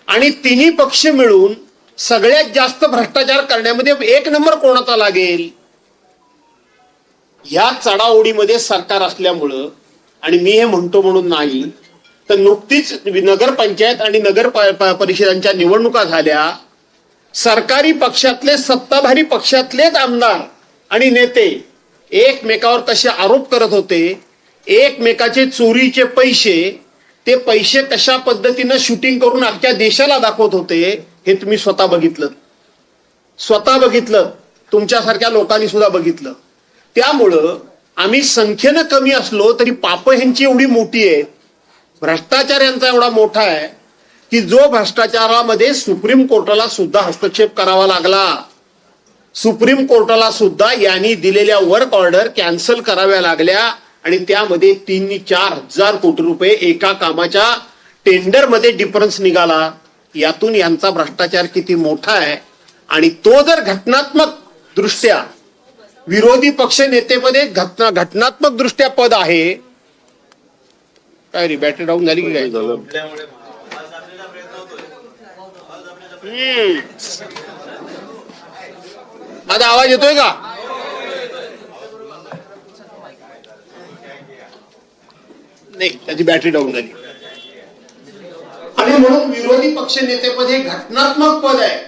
आणि तिन्ही पक्ष मिळून सगळ्यात जास्त भ्रष्टाचार करण्यामध्ये एक नंबर कोणाचा लागेल, या चढाओढीमध्ये सरकार असल्यामुळं, आणि मी हे म्हणतो म्हणून नाही, तर नुकतीच नगरपंचायत आणि नगर परिषदांच्या निवडणुका झाल्या. सरकारी पक्षातले, सत्ताधारी पक्षातलेच आमदार आणि नेते एकमेकावर कसे आरोप करत होते, एकमेकाचे चोरीचे पैसे, ते पैसे कशा पद्धतीनं शूटिंग करून अख्ख्या देशाला दाखवत होते, हे तुम्ही स्वतः बघितलं, तुमच्यासारख्या लोकांनी सुद्धा बघितलं. त्यामुळं आम्ही संख्येनं कमी असलो तरी पाप ह्यांची एवढी मोठी आहेत, भ्रष्टाचार यांचा एवढा मोठा आहे की जो भ्रष्टाचारामध्ये सुप्रीम कोर्टाला सुद्धा हस्तक्षेप करावा लागला. सुप्रीम कोर्टाला सुद्धा यांनी दिलेल्या वर्क ऑर्डर कॅन्सल कराव्या लागल्या आणि त्यामध्ये 3-4 कोटी रुपये एका कामाच्या टेंडरमध्ये डिफरन्स निघाला. यातून यांचा भ्रष्टाचार किती मोठा आहे. आणि तो जर घटनात्मक दृष्ट्या विरोधी पक्ष नेतेपदे घटनात्मक दृष्ट्या पद आहे. काय रे, बॅटरी डाऊन झाली की काय? माझा आवाज येतोय का? नाही, त्याची बॅटरी डाऊन झाली. आणि म्हणून विरोधी पक्ष नेतेपद हे घटनात्मक पद आहे.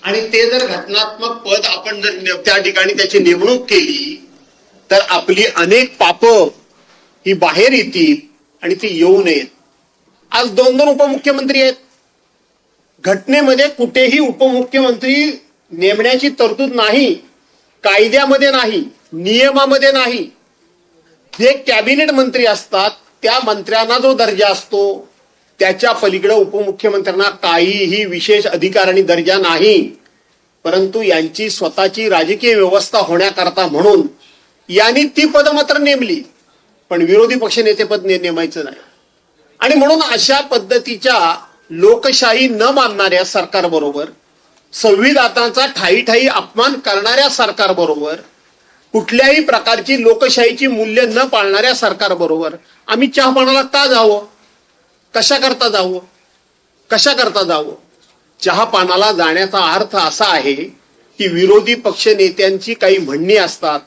आणि ते जर घटनात्मक पद आपण जर त्या ठिकाणी त्याची नेमणूक केली तर आपली अनेक पाप ही बाहेर येतील आणि ती येऊ नयेत. आज 2 उपमुख्यमंत्री आहेत. घटनेमध्ये कुठेही उपमुख्यमंत्री नेमण्याची तरतूद नाही, कायद्यामध्ये नाही, नियमामध्ये नाही. जे कॅबिनेट मंत्री असतात त्या मंत्र्यांना जो दर्जा असतो त्याच्या पलीकडे उपमुख्यमंत्र्यांना काहीही विशेष अधिकार आणि दर्जा नाही. परंतु यांची स्वतःची राजकीय व्यवस्था होण्याकरता म्हणून यांनी ती पद मात्र नेमली, पण विरोधी पक्ष नेतेपद नेमायचं नाही. आणि म्हणून अशा पद्धतीच्या लोकशाही न मानणाऱ्या सरकारबरोबर, संविधानाचा ठायी अपमान करणाऱ्या सरकारबरोबर, कुठल्याही प्रकारची लोकशाहीची मूल्य न पाळणाऱ्या सरकारबरोबर आम्ही चहापानाला का जावं? कशा करता जावं? चहापानाला जाण्याचा अर्थ असा आहे की विरोधी पक्ष नेत्यांची काही म्हणणी असतात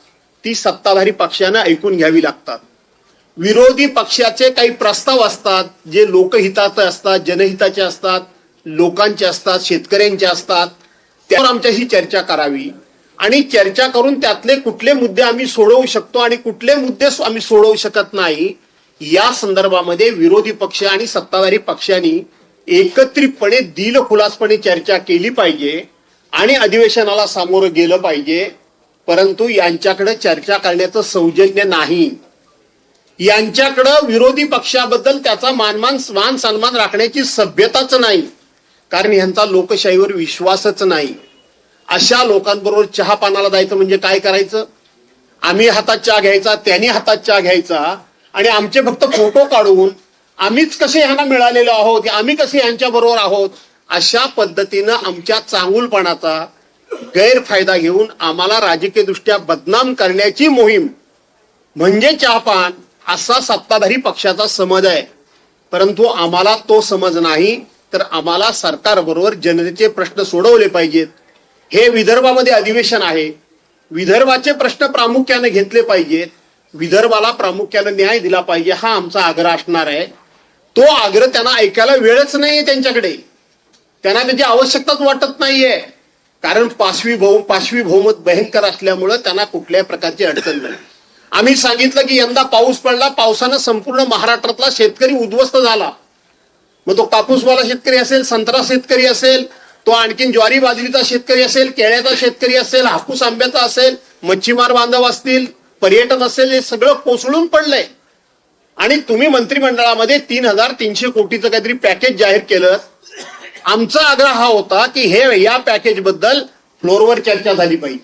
ती सत्ताधारी पक्षाने ऐकून घ्यावी लागतात. विरोधी पक्षाचे काही प्रस्ताव असतात जे लोकहिताचे असतात, जनहिताचे असतात, लोकांचे असतात, शेतकऱ्यांचे असतात. त्यावर आमच्याशी चर्चा करावी आणि चर्चा करून त्यातले कुठले मुद्दे आम्ही सोडवू शकतो आणि कुठले मुद्दे आम्ही सोडवू शकत नाही, या संदर्भामध्ये विरोधी पक्ष आणि सत्ताधारी पक्षांनी एकत्रितपणे दिलखुलासपणे चर्चा केली पाहिजे आणि अधिवेशनाला सामोरं गेलं पाहिजे. परंतु यांच्याकडे चर्चा करण्याचं सौजन्य नाही. यांच्याकडं विरोधी पक्षाबद्दल त्याचा मान सन्मान राखण्याची सभ्यताच नाही, कारण यांचा लोकशाहीवर विश्वासच नाही. अशा लोकांबरोबर चहापानाला जायचं म्हणजे काय करायचं? आम्ही हातात चहा घ्यायचा, त्यांनी हातात चहा घ्यायचा आणि आमचे फक्त फोटो काढून आम्हीच कसे ह्यांना मिळालेलो आहोत, आम्ही कसे यांच्या बरोबर आहोत, अशा पद्धतीनं आमच्या चांगुलपणाचा गैरफायदा घेऊन आम्हाला राजकीय दृष्ट्या बदनाम करण्याची मोहीम म्हणजे चहापान, असा सत्ताधारी पक्षाचा समज आहे. परंतु आम्हाला तो समज नाही. तर आम्हाला सरकारबरोबर जनतेचे प्रश्न सोडवले पाहिजेत. हे विदर्भामध्ये अधिवेशन आहे, विदर्भाचे प्रश्न प्रामुख्याने घेतले पाहिजेत, विदर्भाला प्रामुख्याने न्याय दिला पाहिजे, हा आमचा आग्रह असणार आहे. तो आग्रह त्यांना ऐकायला वेळच नाहीये त्यांच्याकडे, त्यांना त्याची आवश्यकताच वाटत नाहीये, कारण पाचवी बहुमत भयंकर असल्यामुळं त्यांना कुठल्याही प्रकारची अडचण नाही. आम्ही सांगितलं की यंदा पाऊस पडला, पावसानं संपूर्ण महाराष्ट्रातला शेतकरी उद्ध्वस्त झाला. मग तो कापूसवाला शेतकरी असेल, संत्रा शेतकरी असेल, तो आणखीन ज्वारी बाजरीचा शेतकरी असेल, केळ्याचा शेतकरी असेल, हापूस आंब्याचा असेल, मच्छीमार बांधव असतील, पर्यटन असेल, हे सगळं कोसळून पडलंय. आणि तुम्ही मंत्रिमंडळामध्ये 3,300 कोटीचं काहीतरी पॅकेज जाहीर केलं. आमचा आग्रह हा होता की या पॅकेज बद्दल फ्लोअरवर चर्चा झाली पाहिजे,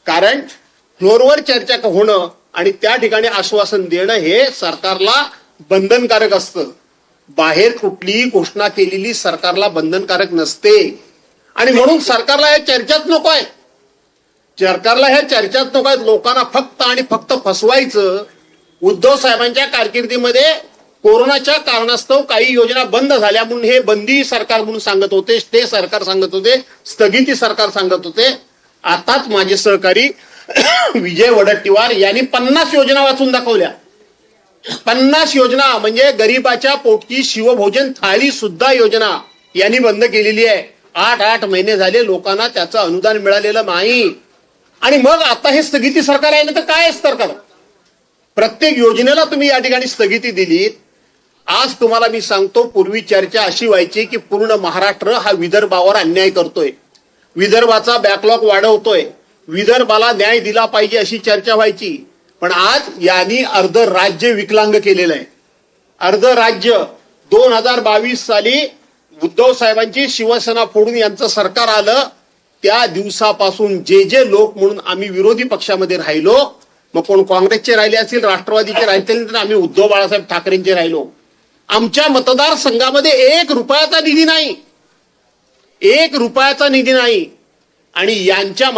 कारण फ्लोअरवर चर्चा होणं आणि त्या ठिकाणी आश्वासन देणं हे सरकारला बंधनकारक असतं. बाहेर कुठलीही घोषणा केलेली सरकारला बंधनकारक नसते. आणि म्हणून सरकारला या चर्चाच नको आहे, लोकांना फक्त आणि फक्त फसवायचं. उद्धव साहेबांच्या कारकिर्दीमध्ये कोरोनाच्या कारणास्तव काही योजना बंद झाल्या म्हणून हे बंदी सरकार म्हणून सांगत होते, स्टे सरकार सांगत होते, स्थगिती सरकार सांगत होते. आताच माझे सहकारी विजय वडट्टीवार यांनी 50 योजना वाचून दाखवल्या. 50 योजना म्हणजे गरीबाच्या पोटची शिवभोजन थाळी सुद्धा योजना यांनी बंद केलेली आहे. 8 महिने झाले लोकांना त्याचं अनुदान मिळालेलं नाही. आणि मग आता हे स्थगिती सरकार आहे ना, तर काय सरकार? प्रत्येक योजनेला तुम्ही या ठिकाणी स्थगिती दिलीत. आज तुम्हाला मी सांगतो, पूर्वी चर्चा अशी व्हायची की पूर्ण महाराष्ट्र हा विदर्भावर अन्याय करतोय, विदर्भाचा बॅकलॉग वाढवतोय, विदर्भाला न्याय दिला पाहिजे अशी चर्चा व्हायची. पण आज यांनी अर्ध राज्य विकलांग केलेलं आहे. अर्ध राज्य 2022 साली उद्धव साहेबांची शिवसेना फोडून यांचं सरकार आलं, त्या दिवसापासून जे लोक म्हणून आम्ही विरोधी पक्षामध्ये राहिलो, मग कोण काँग्रेसचे राहिले असतील, राष्ट्रवादीचे राहिले, तर आम्ही उद्धव बाळासाहेब ठाकरेंचे राहिलो. आमच्या मतदारसंघामध्ये 1 रुपयाचा निधी नाही, 1 रुपयाचा निधी नाही. आणि यांच्या